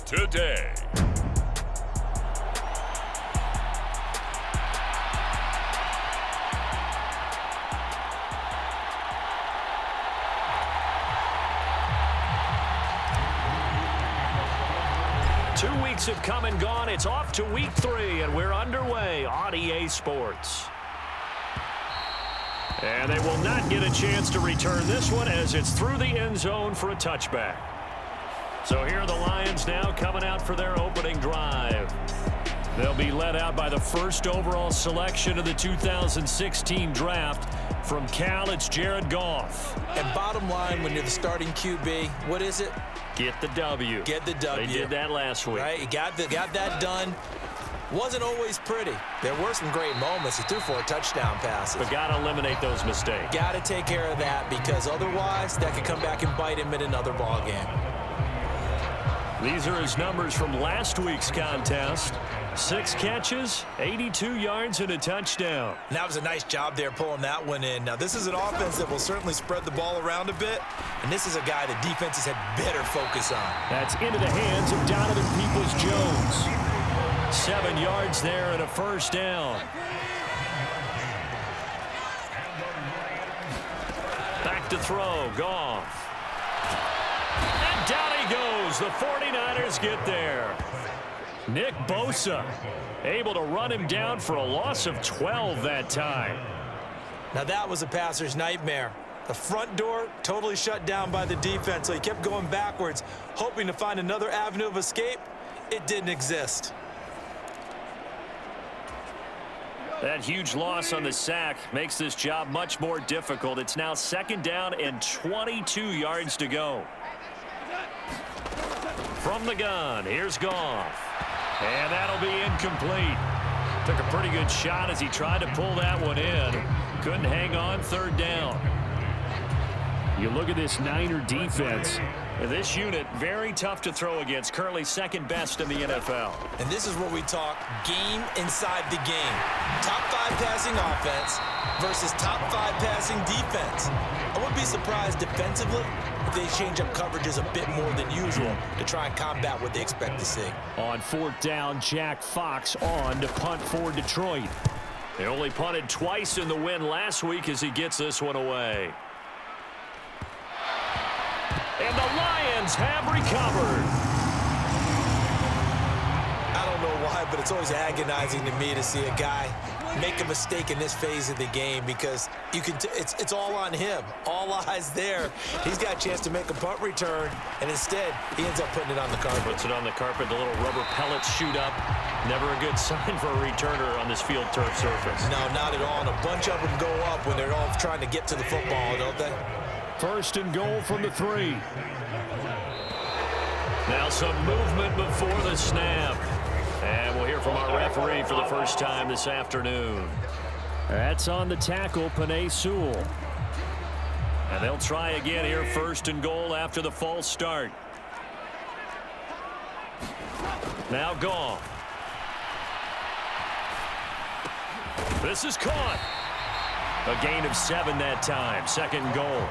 today. Two weeks have come and gone. It's off to week 3, and we're underway on EA Sports. And they will not get a chance to return this one as it's through the end zone for a touchback. So here are the Lions now coming out for their opening drive. They'll be led out by the first overall selection of the 2016 draft. From Cal, it's Jared Goff. And bottom line, when you're the starting QB, what is it? Get the W. Get the W. They did that last week. Right, you got that done. Wasn't always pretty. There were some great moments. He threw 4 touchdown passes. But got to eliminate those mistakes. Got to take care of that because otherwise that could come back and bite him in another ball game. These are his numbers from last week's contest. 6 catches, 82 yards, and a touchdown. And that was a nice job there pulling that one in. Now, this is an offense that will certainly spread the ball around a bit, and this is a guy that defenses had better focus on. That's into the hands of Donovan Peoples-Jones. 7 yards there and a first down. Back to throw, Goff. And down he goes. The 49ers get there. Nick Bosa able to run him down for a loss of 12 that time. Now that was a passer's nightmare. The front door totally shut down by the defense, so he kept going backwards, hoping to find another avenue of escape. It didn't exist. That huge loss on the sack makes this job much more difficult. It's now 2nd down and 22 yards to go. From the gun, here's Goff. And that'll be incomplete. Took a pretty good shot as he tried to pull that one in. Couldn't hang on 3rd down. You look at this Niner defense. This unit, very tough to throw against. Currently 2nd best in the NFL. And this is where we talk game inside the game. Top 5 passing offense versus top 5 passing defense. I wouldn't be surprised defensively if they change up coverages a bit more than usual to try and combat what they expect to see. On 4th down, Jack Fox on to punt for Detroit. They only punted twice in the win last week as he gets this one away. And the Lions have recovered. I don't know why, but it's always agonizing to me to see a guy make a mistake in this phase of the game because you can it's all on him. All eyes there. He's got a chance to make a punt return, and instead he ends up putting it on the carpet. Puts it on the carpet. The little rubber pellets shoot up. Never a good sign for a returner on this field turf surface. No, not at all. And a bunch of them go up when they're all trying to get to the football, don't they? 1st and goal from the 3. Now some movement before the snap. And we'll hear from our referee for the first time this afternoon. That's on the tackle, Penei Sewell. And they'll try again here, 1st and goal after the false start. Now Goff. This is caught. A gain of 7 that time. 2nd and goal.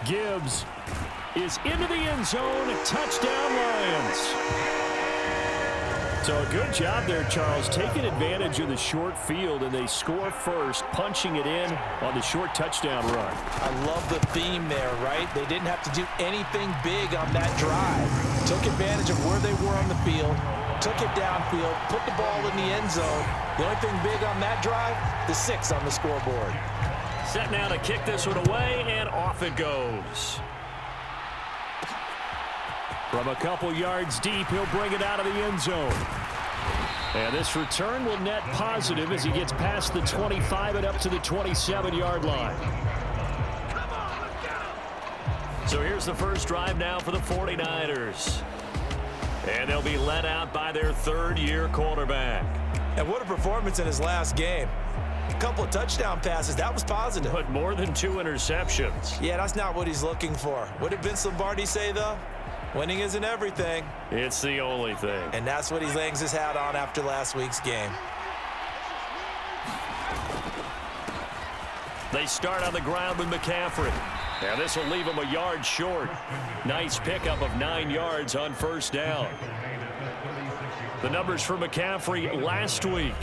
Gibbs is into the end zone. Touchdown, Lions. So a good job there, Charles, taking advantage of the short field, and they score first, punching it in on the short touchdown run. I love the theme there, right? They didn't have to do anything big on that drive. Took advantage of where they were on the field, took it downfield, put the ball in the end zone. The only thing big on that drive, the 6 on the scoreboard. Set now to kick this one away, and off it goes. From a couple yards deep, he'll bring it out of the end zone. And this return will net positive as he gets past the 25 and up to the 27-yard line. So here's the first drive now for the 49ers. And they'll be led out by their 3rd-year quarterback. And what a performance in his last game. A couple of touchdown passes. That was positive. But more than 2 interceptions. Yeah, that's not what he's looking for. What did Vince Lombardi say, though? Winning isn't everything. It's the only thing. And that's what he hangs his hat on after last week's game. They start on the ground with McCaffrey. Now this will leave him a yard short. Nice pickup of 9 yards on first down. The numbers for McCaffrey last week.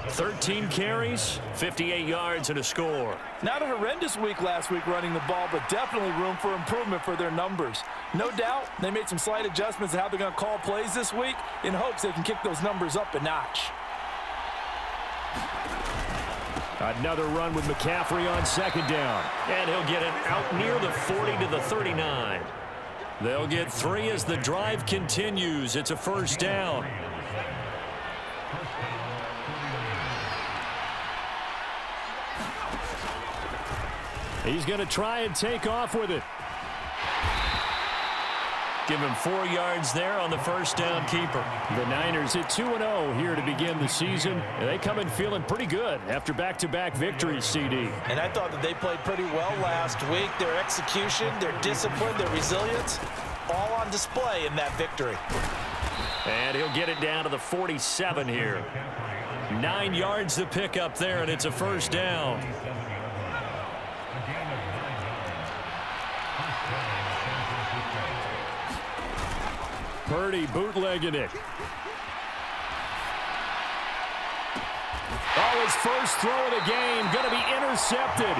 13 carries, 58 yards, and a score. Not a horrendous week last week running the ball, but definitely room for improvement for their numbers. No doubt they made some slight adjustments to how they're going to call plays this week in hopes they can kick those numbers up a notch. Another run with McCaffrey on second down. And he'll get it out near the 40 to the 39. They'll get 3 as the drive continues. It's a first down. He's going to try and take off with it. Give him 4 yards there on the first down keeper. The Niners at 2-0 here to begin the season. They come in feeling pretty good after back-to-back victories, CD. And I thought that they played pretty well last week. Their execution, their discipline, their resilience, all on display in that victory. And he'll get it down to the 47 here. 9 yards to pick up there, and it's a first down. Purdy bootlegging it. Oh, his first throw of the game going to be intercepted.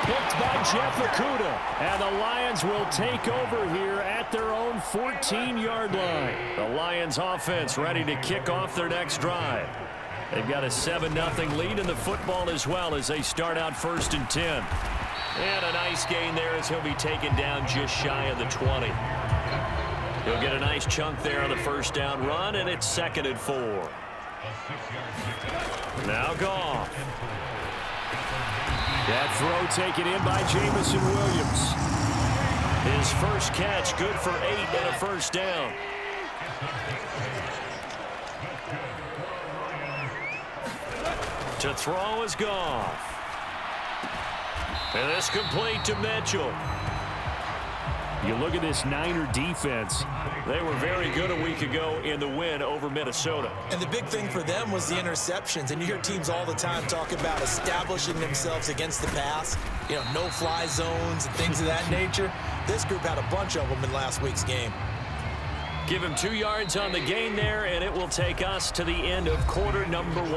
Picked by Jeff Okudah. And the Lions will take over here at their own 14-yard line. The Lions offense ready to kick off their next drive. They've got a 7-0 lead in the football as well as they start out 1st and 10. And a nice gain there as he'll be taken down just shy of the 20. He'll get a nice chunk there on the first down run, and it's 2nd and 4. Now Goff. That throw taken in by Jameson Williams. His first catch, good for 8 and a first down. To throw is Goff. And this complete to Mitchell. You look at this Niner defense. They were very good a week ago in the win over Minnesota. And the big thing for them was the interceptions. And you hear teams all the time talk about establishing themselves against the pass. You know, no-fly zones and things of that nature. This group had a bunch of them in last week's game. Give him 2 yards on the gain there, and it will take us to the end of quarter number 1.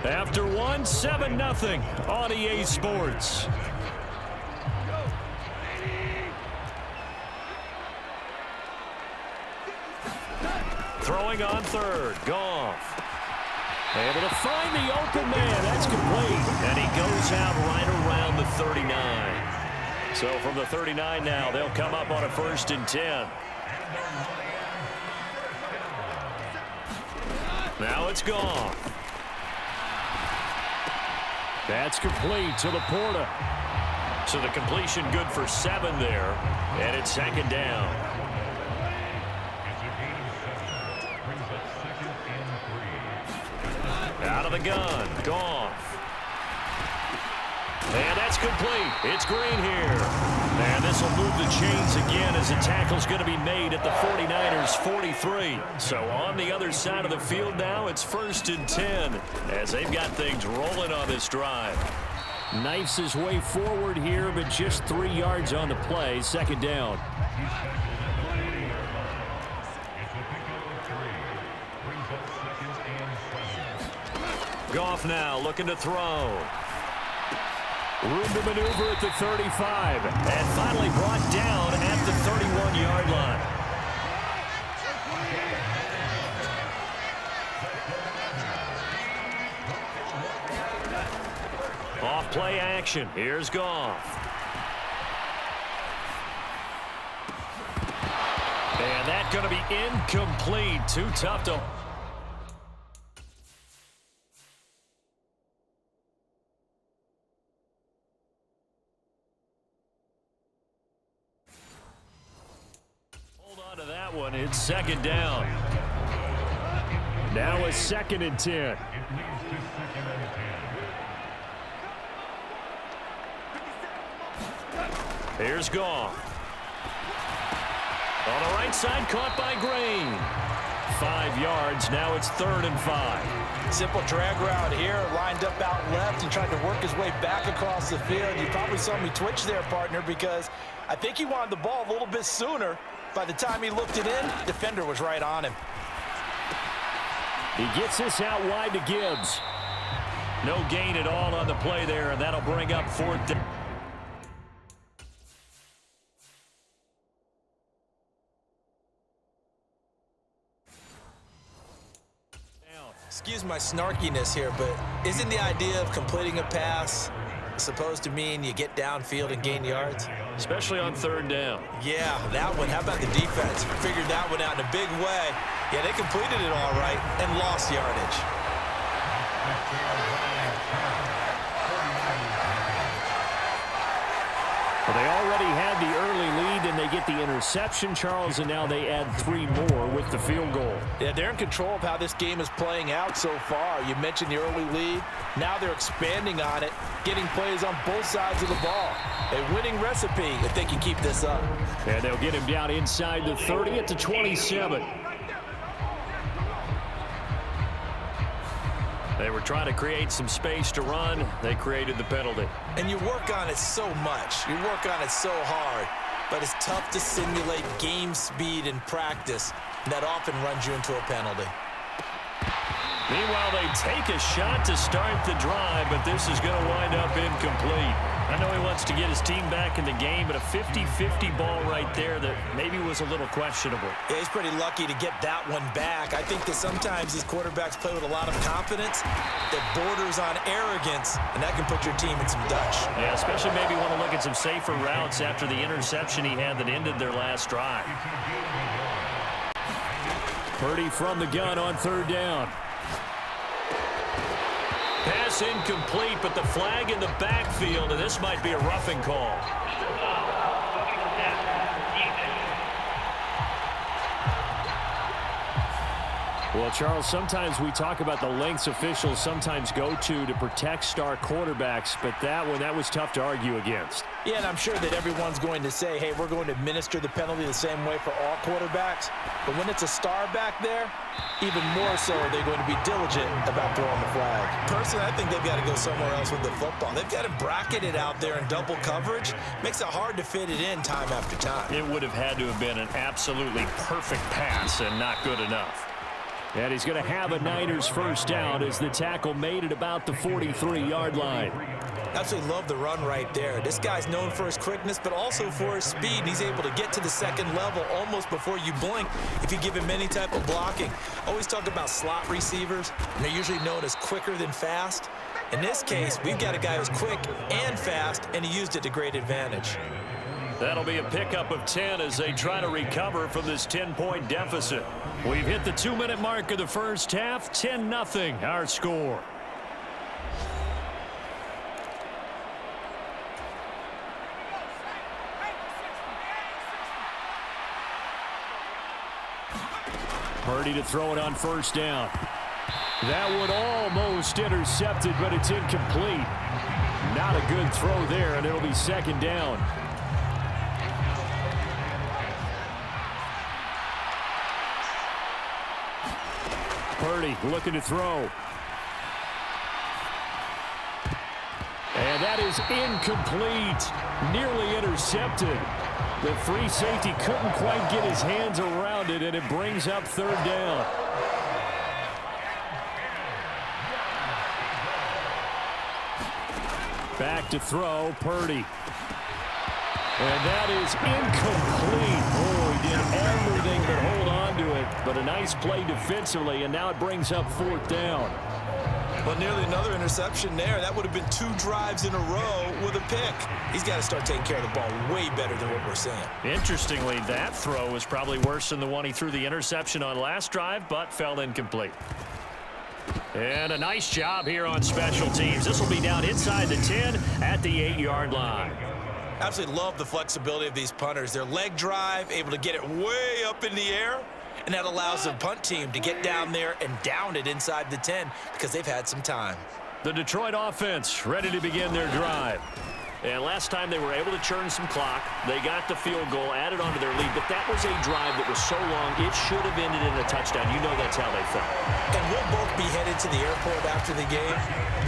After 1, 7-0 on EA Sports. Throwing on third, Goff. Able to find the open man. That's complete. And he goes out right around the 39. So from the 39 now, they'll come up on a 1st and 10. Now it's Goff. That's complete to Laporta. So the completion good for 7 there. And it's 2nd down. Out of the gun, Goff. And that's complete. It's Green here. And this will move the chains again as the tackle's going to be made at the 49ers' 43. So on the other side of the field now, it's 1st and 10 as they've got things rolling on this drive. Knifes his way forward here, but just 3 yards on the play. 2nd down. Goff now looking to throw. Room to maneuver at the 35. And finally brought down at the 31-yard line. Off play action. Here's Goff. And that's going to be incomplete. Too tough to... to that one. It's 2nd down. Now a 2nd and 10. Here's Goff. On the right side, caught by Green. 5 yards. Now it's 3rd and 5. Simple drag route here, lined up out left and tried to work his way back across the field. You probably saw me twitch there, partner, because I think he wanted the ball a little bit sooner. By the time he looked it in, defender was right on him. He gets this out wide to Gibbs. No gain at all on the play there, and that'll bring up 4th down. Excuse my snarkiness here, but isn't the idea of completing a pass supposed to mean you get downfield and gain yards? Especially on 3rd down. Yeah, that one. How about the defense? Figured that one out in a big way. Yeah, they completed it all right and lost yardage. Well, they already had the early lead, and they get the interception, Charles, and now they add 3 more with the field goal. Yeah, they're in control of how this game is playing out so far. You mentioned the early lead. Now they're expanding on it, getting plays on both sides of the ball. A winning recipe if they can keep this up. And they'll get him down inside the 30 at the 27. They were trying to create some space to run. They created the penalty. And you work on it so much. You work on it so hard. But it's tough to simulate game speed in practice. And that often runs you into a penalty. Meanwhile, they take a shot to start the drive, but this is going to wind up incomplete. I know he wants to get his team back in the game, but a 50-50 ball right there that maybe was a little questionable. Yeah, he's pretty lucky to get that one back. I think that sometimes these quarterbacks play with a lot of confidence that borders on arrogance, and that can put your team in some Dutch. Yeah, especially maybe want to look at some safer routes after the interception he had that ended their last drive. Purdy from the gun on 3rd down. Pass incomplete, but the flag in the backfield, and this might be a roughing call. Well, Charles, sometimes we talk about the lengths officials sometimes go to protect star quarterbacks, but that was tough to argue against. Yeah, and I'm sure that everyone's going to say, hey, we're going to administer the penalty the same way for all quarterbacks. But when it's a star back there, even more so are they going to be diligent about throwing the flag. Personally, I think they've got to go somewhere else with the football. They've got to bracket it out there in double coverage. Makes it hard to fit it in time after time. It would have had to have been an absolutely perfect pass and not good enough. And he's going to have a Niners first down as the tackle made at about the 43-yard line. Absolutely love the run right there. This guy's known for his quickness, but also for his speed. And he's able to get to the second level almost before you blink if you give him any type of blocking. Always talk about slot receivers, and they're usually known as quicker than fast. In this case, we've got a guy who's quick and fast, and he used it to great advantage. That'll be a pickup of 10 as they try to recover from this 10-point deficit. We've hit the 2-minute mark of the first half. 10-0 our score. Purdy to throw it on 1st down. That one almost intercepted, but it's incomplete. Not a good throw there, and it'll be 2nd down. Purdy looking to throw. And that is incomplete. Nearly intercepted. The free safety couldn't quite get his hands around it, and it brings up 3rd down. Back to throw, Purdy. And that is incomplete. Oh, he did everything but hold on to it. But a nice play defensively, and now it brings up 4th down. Well, nearly another interception there. That would have been 2 drives in a row with a pick. He's got to start taking care of the ball way better than what we're seeing. Interestingly, that throw was probably worse than the one he threw the interception on last drive, but fell incomplete. And a nice job here on special teams. This will be down inside the 10 at the 8-yard line. Absolutely love the flexibility of these punters. Their leg drive, able to get it way up in the air, and that allows the punt team to get down there and down it inside the 10 because they've had some time. The Detroit offense ready to begin their drive. And last time they were able to churn some clock. They got the field goal, added onto their lead, but that was a drive that was so long, it should have ended in a touchdown. You know that's how they felt. And we'll both be headed to the airport after the game,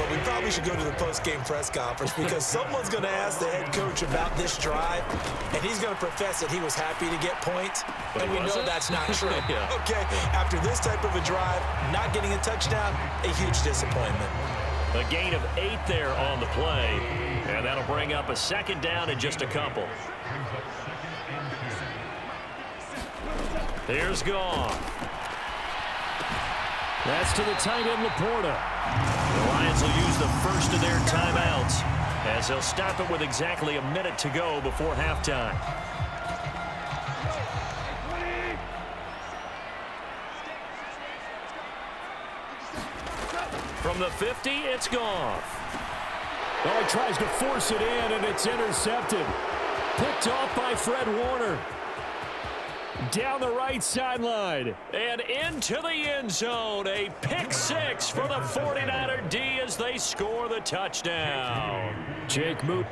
but we probably should go to the post-game press conference because someone's going to ask the head coach about this drive, and he's going to profess that he was happy to get points, and we know that's not true. Yeah. Okay, after this type of a drive, not getting a touchdown, a huge disappointment. A gain of 8 there on the play, and that'll bring up a second down in just a couple. Here's Goff. That's to the tight end, Laporta. The Lions will use the first of their timeouts as they'll stop it with exactly a minute to go before halftime. From the 50, it's Goff. Oh, he tries to force it in, and it's intercepted. Picked off by Fred Warner. Down the right sideline. And into the end zone. A pick six for the 49er D as they score the touchdown. Jake Moot.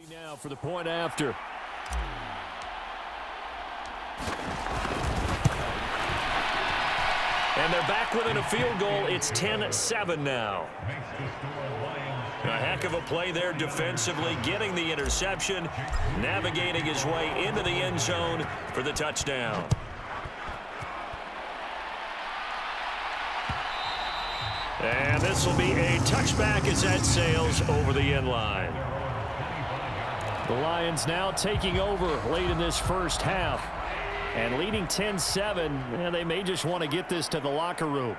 Now for the point after. And they're back within a field goal. It's 10-7 now. A heck of a play there defensively, getting the interception, navigating his way into the end zone for the touchdown. And this will be a touchback as that sails over the end line. The Lions now taking over late in this first half. And leading 10-7, and they may just want to get this to the locker room.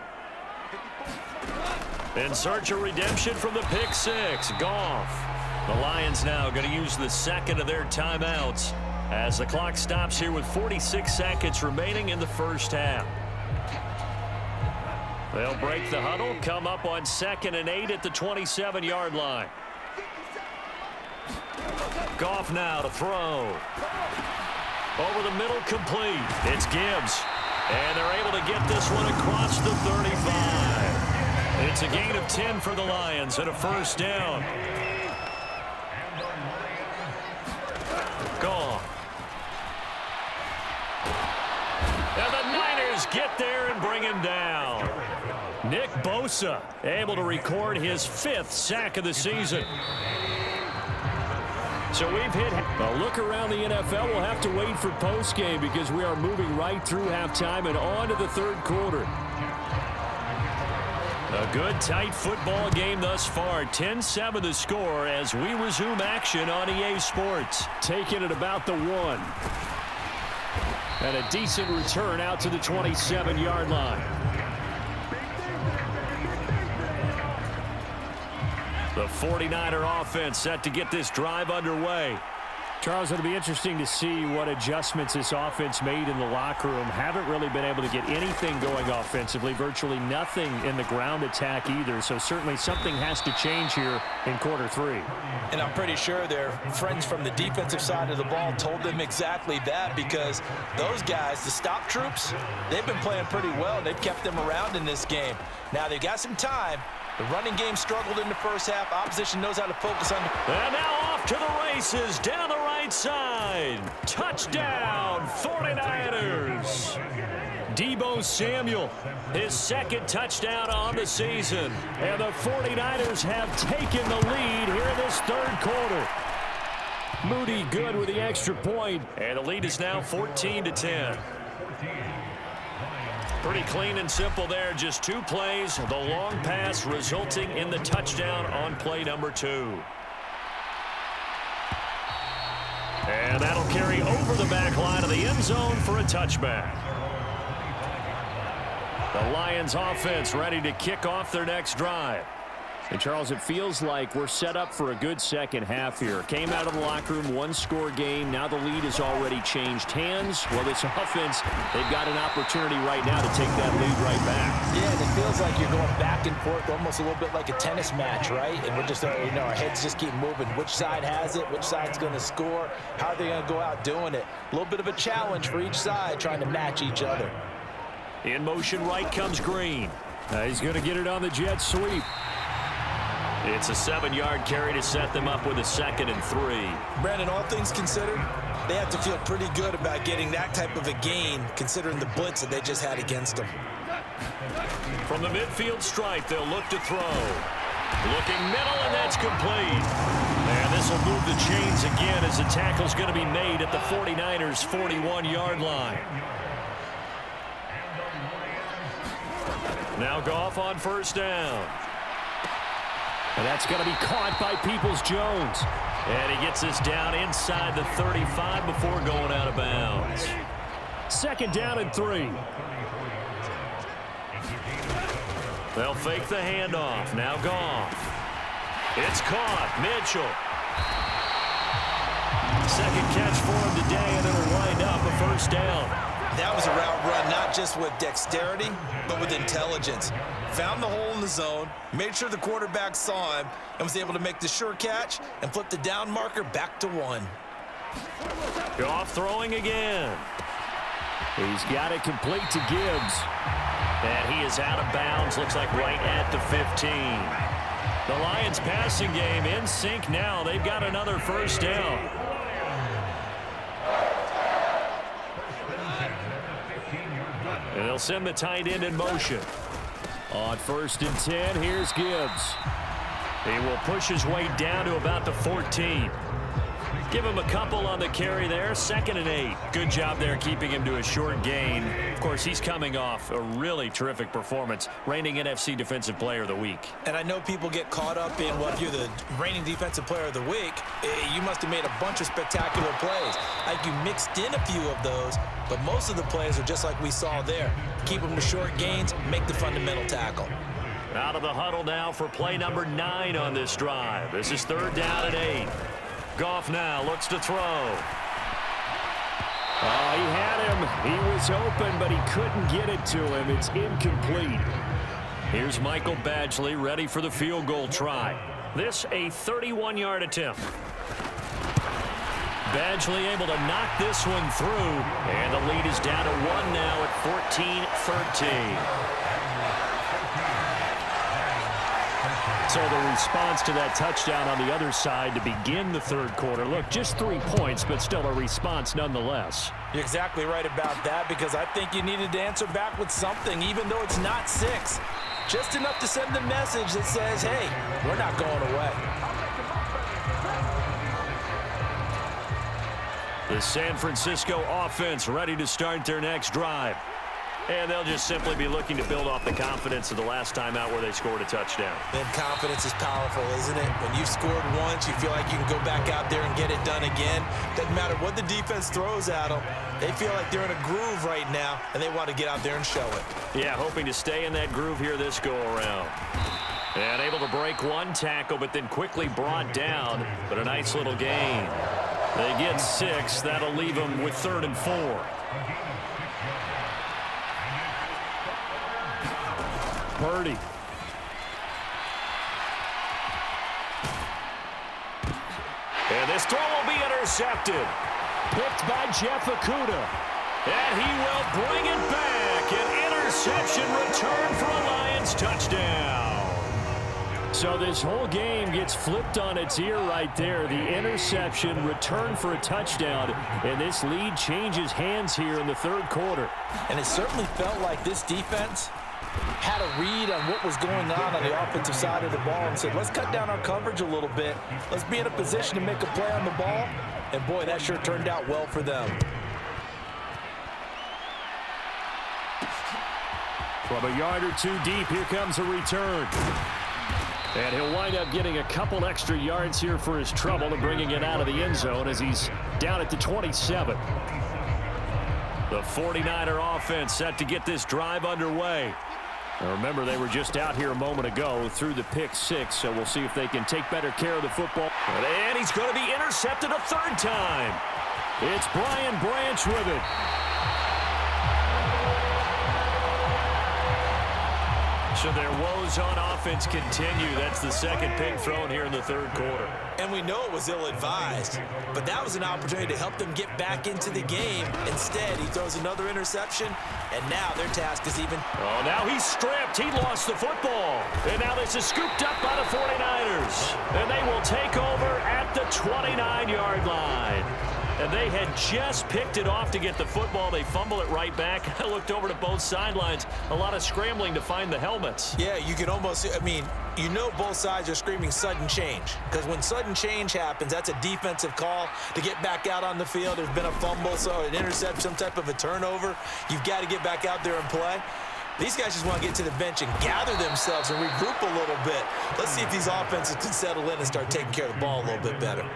In search of redemption from the pick six, Goff. The Lions now going to use the second of their timeouts as the clock stops here with 46 seconds remaining in the first half. They'll break the huddle, come up on 2nd and 8 at the 27-yard line. Goff now to throw. Over the middle, complete. It's Gibbs. And they're able to get this one across the 35. It's a gain of 10 for the Lions and a first down. Goff. And the Niners get there and bring him down. Nick Bosa able to record his 5th sack of the season. So we've hit a look around the NFL. We'll have to wait for postgame because we are moving right through halftime and on to the third quarter. A good, tight football game thus far. 10-7 the score as we resume action on EA Sports. Taking it about the 1. And a decent return out to the 27-yard line. The 49er offense set to get this drive underway. Charles, it'll be interesting to see what adjustments this offense made in the locker room. Haven't really been able to get anything going offensively. Virtually nothing in the ground attack either. So certainly something has to change here in quarter 3. And I'm pretty sure their friends from the defensive side of the ball told them exactly that because those guys, the stop troops, they've been playing pretty well. They've kept them around in this game. Now they've got some time. The running game struggled in the first half. Opposition knows how to focus on. And now off to the races down the right side. Touchdown, 49ers. Deebo Samuel, his 2nd touchdown on the season. And the 49ers have taken the lead here in this 3rd quarter. Moody good with the extra point. And the lead is now 14-10. Pretty clean and simple there. Just 2 plays. The long pass resulting in the touchdown on play number 2. And that'll carry over the back line of the end zone for a touchback. The Lions offense ready to kick off their next drive. And, Charles, it feels like we're set up for a good second half here. Came out of the locker room, one-score game. Now the lead has already changed hands. Well, this offense, they've got an opportunity right now to take that lead right back. Yeah, and it feels like you're going back and forth, almost a little bit like a tennis match, right? And we're just, our heads just keep moving. Which side has it? Which side's going to score? How are they going to go out doing it? A little bit of a challenge for each side, trying to match each other. In motion right comes Green. He's going to get it on the jet sweep. It's a 7-yard carry to set them up with a 2nd and 3. Brandon, all things considered, they have to feel pretty good about getting that type of a gain, considering the blitz that they just had against them. From the midfield stripe, they'll look to throw. Looking middle, and that's complete. And this will move the chains again as the tackle's going to be made at the 49ers' 41-yard line. Now Goff on first down. And that's going to be caught by Peoples-Jones. And he gets this down inside the 35 before going out of bounds. 2nd down and 3. They'll fake the handoff. Now Goff. It's caught. Mitchell. 2nd catch for him today, and it'll wind up a first down. That was a route run not just with dexterity, but with intelligence. Found the hole in the zone, made sure the quarterback saw him, and was able to make the sure catch and flip the down marker back to 1. Goff throwing again. He's got it complete to Gibbs. And he is out of bounds, looks like right at the 15. The Lions passing game in sync now. They've got another first down. And they'll send the tight end in motion. On 1st and 10, here's Gibbs. He will push his way down to about the 14. Give him a couple on the carry there. 2nd and 8. Good job there keeping him to a short gain. Of course, he's coming off a really terrific performance, reigning NFC Defensive Player of the Week. And I know people get caught up in, well, if you're the reigning Defensive Player of the Week, you must have made a bunch of spectacular plays. Like you mixed in a few of those, but most of the plays are just like we saw there. Keep them to short gains, make the fundamental tackle. Out of the huddle now for play number 9 on this drive. This is 3rd down and 8. Goff now looks to throw. Oh, he had him. He was open, but he couldn't get it to him. It's incomplete. Here's Michael Badgley ready for the field goal try. This a 31-yard attempt. Badgley able to knock this one through. And the lead is down to 1 now at 14-13. So the response to that touchdown on the other side to begin the 3rd quarter. Look, just 3 points, but still a response nonetheless. You're exactly right about that, because I think you needed to answer back with something, even though it's not 6. Just enough to send the message that says, hey, we're not going away. The San Francisco offense ready to start their next drive. And they'll just simply be looking to build off the confidence of the last time out where they scored a touchdown. And confidence is powerful, isn't it? When you've scored once, you feel like you can go back out there and get it done again. Doesn't matter what the defense throws at them. They feel like they're in a groove right now, and they want to get out there and show it. Yeah, hoping to stay in that groove here this go-around. And able to break one tackle, but then quickly brought down. But a nice little gain. They get 6. That'll leave them with 3rd and 4. Purdy. And this throw will be intercepted. Picked by Jeff Okudah. And he will bring it back. An interception return for a Lions touchdown. So this whole game gets flipped on its ear right there. The interception, return for a touchdown, and this lead changes hands here in the 3rd quarter. And it certainly felt like this defense had a read on what was going on the offensive side of the ball and said, let's cut down our coverage a little bit. Let's be in a position to make a play on the ball. And, boy, that sure turned out well for them. From a yard or 2 deep, here comes a return. And he'll wind up getting a couple extra yards here for his trouble and bringing it out of the end zone as he's down at the 27. The 49er offense set to get this drive underway. Now remember, they were just out here a moment ago through the pick six, so we'll see if they can take better care of the football. And he's going to be intercepted a third time. It's Brian Branch with it. So their woes on offense continue. That's the second pick thrown here in the third quarter. And we know it was ill-advised, but that was an opportunity to help them get back into the game. Instead, he throws another interception, and now their task is even. Oh, now he's stripped. He lost the football. And now this is scooped up by the 49ers. And they will take over at the 29-yard line. And they had just picked it off to get the football. They fumble it right back. I looked over to both sidelines. A lot of scrambling to find the helmets. Yeah, you can almost, you know both sides are screaming sudden change. Because when sudden change happens, that's a defensive call to get back out on the field. There's been a fumble, so an interception, some type of a turnover. You've got to get back out there and play. These guys just want to get to the bench and gather themselves and regroup a little bit. Let's see if these offenses can settle in and start taking care of the ball a little bit better.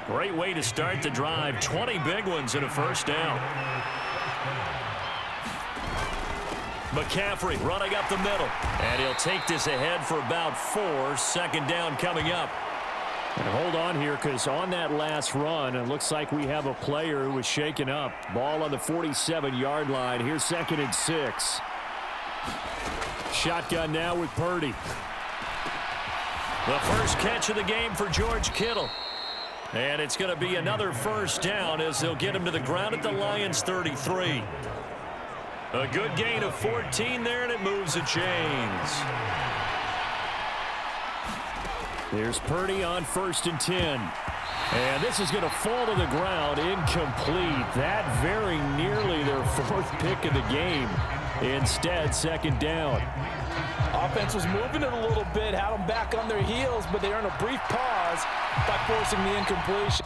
Great way to start the drive. 20 big ones and a first down. McCaffrey running up the middle. And he'll take this ahead for about 4. Second down coming up. And hold on here, because on that last run, it looks like we have a player who was shaken up. Ball on the 47-yard line. Here's 2nd and 6. Shotgun now with Purdy. The first catch of the game for George Kittle. And it's going to be another first down as they'll get him to the ground at the Lions' 33. A good gain of 14 there, and it moves the chains. Here's Purdy on 1st and 10. And this is going to fall to the ground, incomplete. That very nearly their 4th pick of the game. Instead, 2nd down. Offense was moving it a little bit, had them back on their heels, but they earned a brief pause by forcing the incompletion.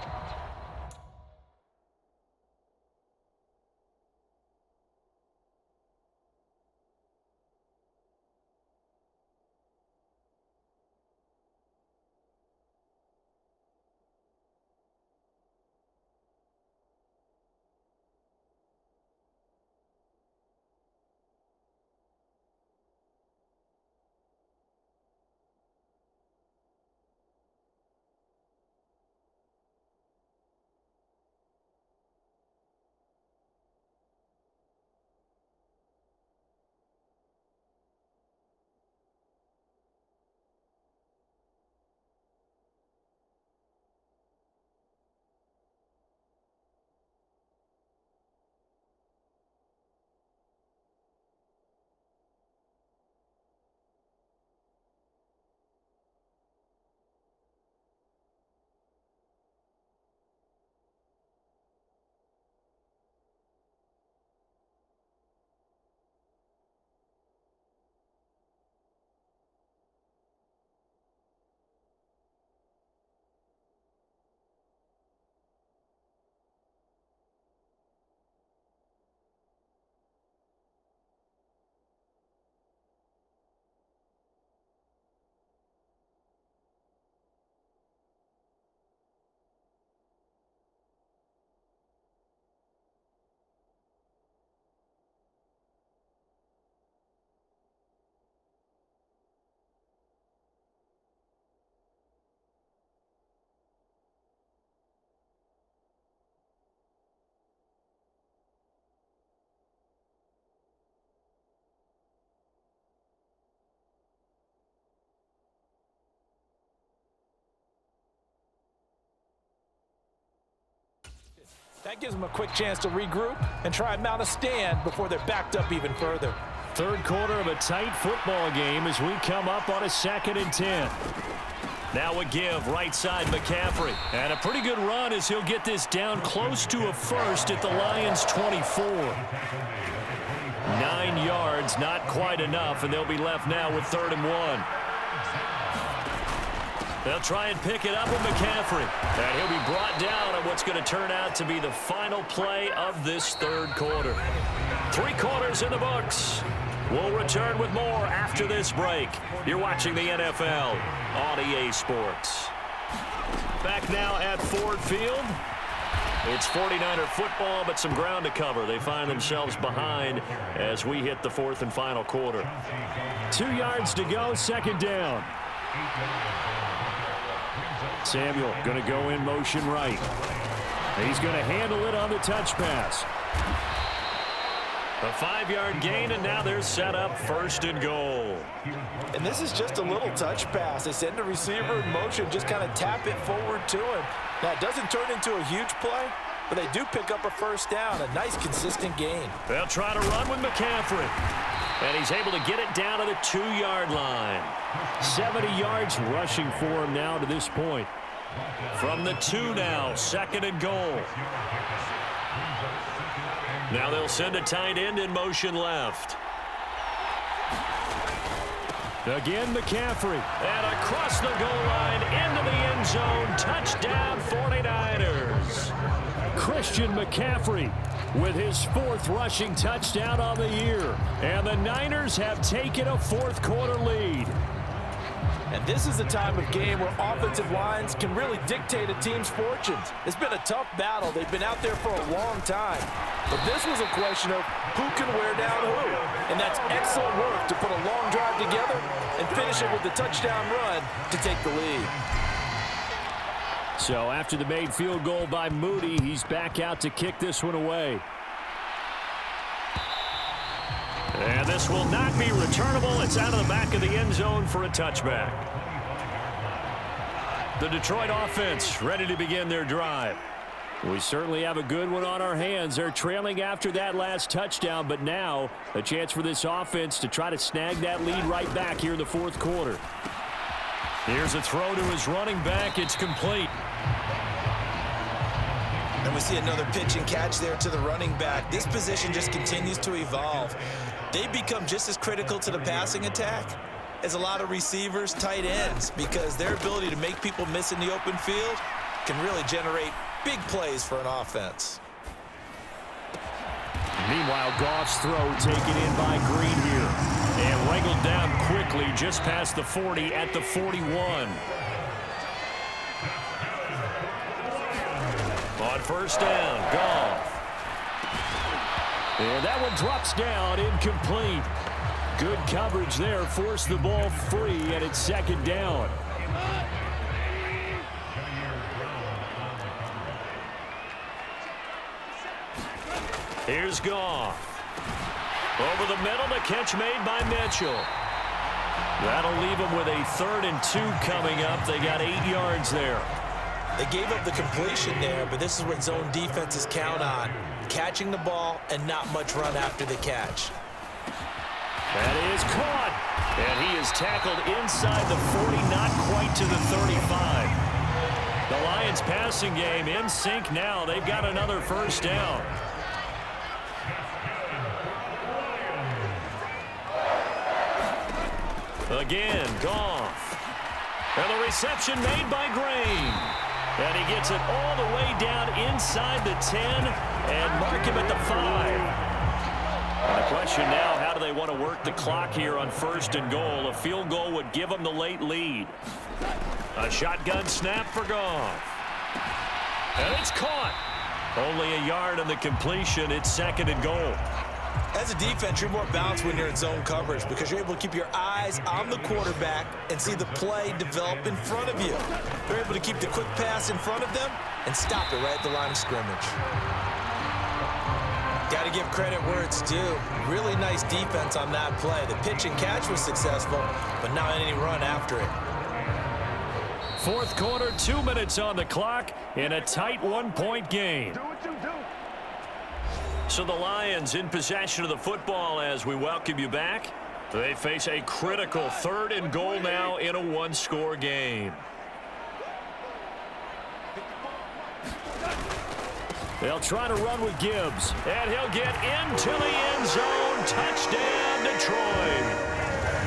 That gives them a quick chance to regroup and try and mount a stand before they're backed up even further. Third quarter of a tight football game as we come up on a 2nd and 10. Now a give, right side McCaffrey. And a pretty good run as he'll get this down close to a first at the Lions' 24. 9 yards, not quite enough, and they'll be left now with 3rd and 1. They'll try and pick it up with McCaffrey. And he'll be brought down on what's going to turn out to be the final play of this third quarter. 3 quarters in the books. We'll return with more after this break. You're watching the NFL on EA Sports. Back now at Ford Field. It's 49er football, but some ground to cover. They find themselves behind as we hit the fourth and final quarter. 2 yards to go, second down. Samuel going to go in motion right. He's going to handle it on the touch pass. A 5-yard gain, and now they're set up first and goal. And this is just a little touch pass. They send the receiver in motion, just kind of tap it forward to him. Now, it doesn't turn into a huge play, but they do pick up a first down, a nice, consistent gain. They'll try to run with McCaffrey. And he's able to get it down to the 2-yard line. 70 yards rushing for him now to this point. From the 2 now, second and goal. Now they'll send a tight end in motion left. Again, McCaffrey. And across the goal line, into the end zone. Touchdown, 49ers. Christian McCaffrey with his 4th rushing touchdown on the year. And the Niners have taken a fourth-quarter lead. And this is the time of game where offensive lines can really dictate a team's fortunes. It's been a tough battle. They've been out there for a long time. But this was a question of who can wear down who. And that's excellent work to put a long drive together and finish it with the touchdown run to take the lead. So after the made field goal by Moody, he's back out to kick this one away. And this will not be returnable. It's out of the back of the end zone for a touchback. The Detroit offense ready to begin their drive. We certainly have a good one on our hands. They're trailing after that last touchdown, but now a chance for this offense to try to snag that lead right back here in the fourth quarter. Here's a throw to his running back. It's complete. And we see another pitch and catch there to the running back. This position just continues to evolve. They become just as critical to the passing attack as a lot of receivers, tight ends, because their ability to make people miss in the open field can really generate big plays for an offense. Meanwhile, Goff's throw taken in by Green here. And wrangled down quickly just past the 40 at the 41. On first down, Goff. And that one drops down, incomplete. Good coverage there, forced the ball free, and it's second down. Here's Goff. Over the middle, the catch made by Mitchell. That'll leave them with a 3rd and 2 coming up. They got 8 yards there. They gave up the completion there, but this is what zone defenses count on. Catching the ball and not much run after the catch. That is caught. And he is tackled inside the 40, not quite to the 35. The Lions passing game in sync now. They've got another first down. Again, Goff. And the reception made by Green. And he gets it all the way down inside the 10 and mark him at the 5. And the question now, how do they want to work the clock here on first and goal? A field goal would give them the late lead. A shotgun snap for Goff. And it's caught. Only a yard on the completion. It's second and goal. As a defense, you're more balanced when you're in zone coverage because you're able to keep your eyes on the quarterback and see the play develop in front of you. They're able to keep the quick pass in front of them and stop it right at the line of scrimmage. Got to give credit where it's due. Really nice defense on that play. The pitch and catch was successful, but not any run after it. Fourth quarter, 2 minutes on the clock in a tight 1-point game. So the Lions in possession of the football as we welcome you back. They face a critical 3rd and goal now in a 1-score game. They'll try to run with Gibbs. And he'll get into the end zone. Touchdown, Detroit.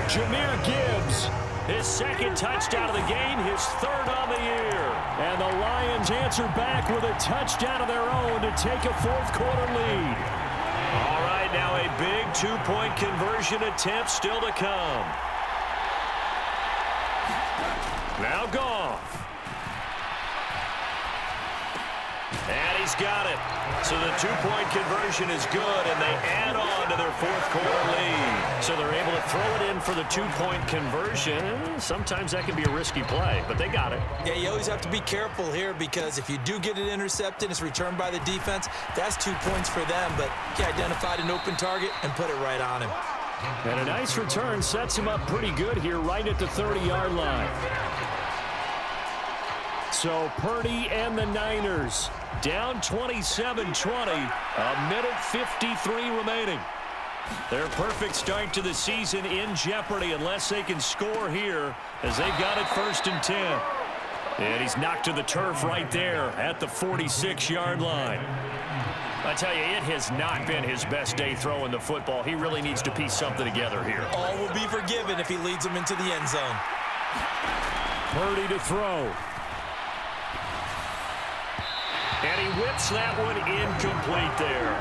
Jahmyr Gibbs. His 2nd touchdown of the game, his 3rd on the year. And the Lions answer back with a touchdown of their own to take a fourth-quarter lead. All right, now a big 2-point conversion attempt still to come. Now Goff. And he's got it. So the two-point conversion is good, and they add on to their fourth-quarter lead. So they're able to throw it in for the two-point conversion. Sometimes that can be a risky play, but they got it. Yeah, you always have to be careful here because if you do get it intercepted, it's returned by the defense, that's 2 points for them. But he identified an open target and put it right on him. And a nice return sets him up pretty good here right at the 30-yard line. So Purdy and the Niners down 27-20, a minute 53 remaining. Their perfect start to the season in jeopardy unless they can score here as they've got it 1st and 10. And he's knocked to the turf right there at the 46-yard line. I tell you, it has not been his best day throwing the football. He really needs to piece something together here. All will be forgiven if he leads them into the end zone. Purdy to throw. And he whips that one incomplete there.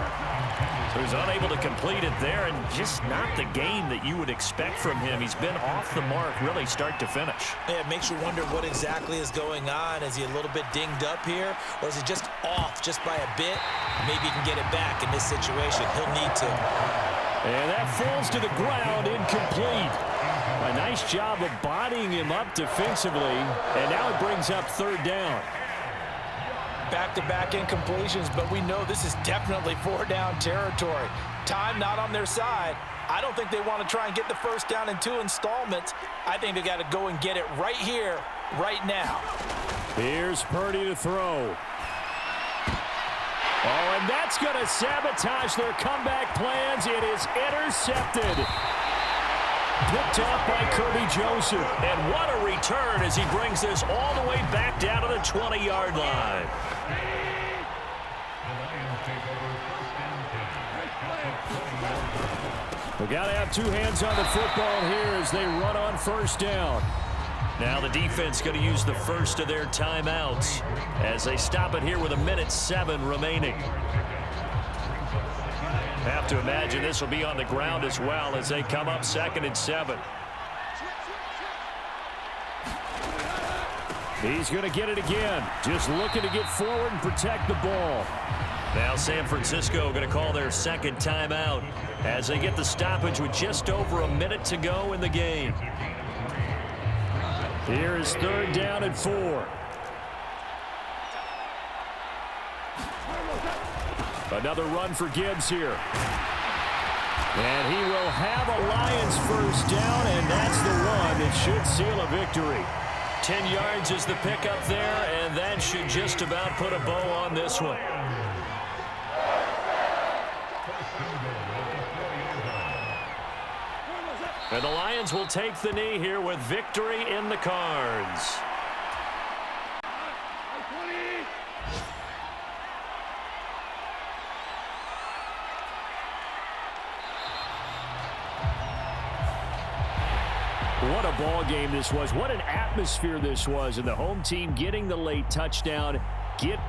So he's unable to complete it there, and just not the game that you would expect from him. He's been off the mark really start to finish. Yeah, it makes you wonder what exactly is going on. Is he a little bit dinged up here, or is he just off just by a bit? Maybe he can get it back in this situation. He'll need to. And that falls to the ground, incomplete. A nice job of bodying him up defensively, and now it brings up 3rd down. Back-to-back incompletions, but we know this is definitely 4-down territory. Time not on their side. I don't think they want to try and get the first down in 2 installments. I think they got to go and get it right here, right now. Here's Purdy to throw. Oh, and that's going to sabotage their comeback plans. It is intercepted. Picked off by Kirby Joseph. And what a return as he brings this all the way back down to the 20-yard line. We got to have 2 hands on the football here as they run on 1st down. Now the defense going to use the first of their timeouts as they stop it here with a minute 7 remaining. Have to imagine this will be on the ground as well as they come up 2nd and 7. He's going to get it again. Just looking to get forward and protect the ball. Now San Francisco going to call their 2nd timeout as they get the stoppage with just over a minute to go in the game. Here is 3rd down and 4. Another run for Gibbs here. And he will have a Lions first down, and that's the one that should seal a victory. 10 yards is the pickup there, and that should just about put a bow on this one. And the Lions will take the knee here with victory in the cards. What a ball game this was. What an atmosphere this was. And the home team getting the late touchdown. Get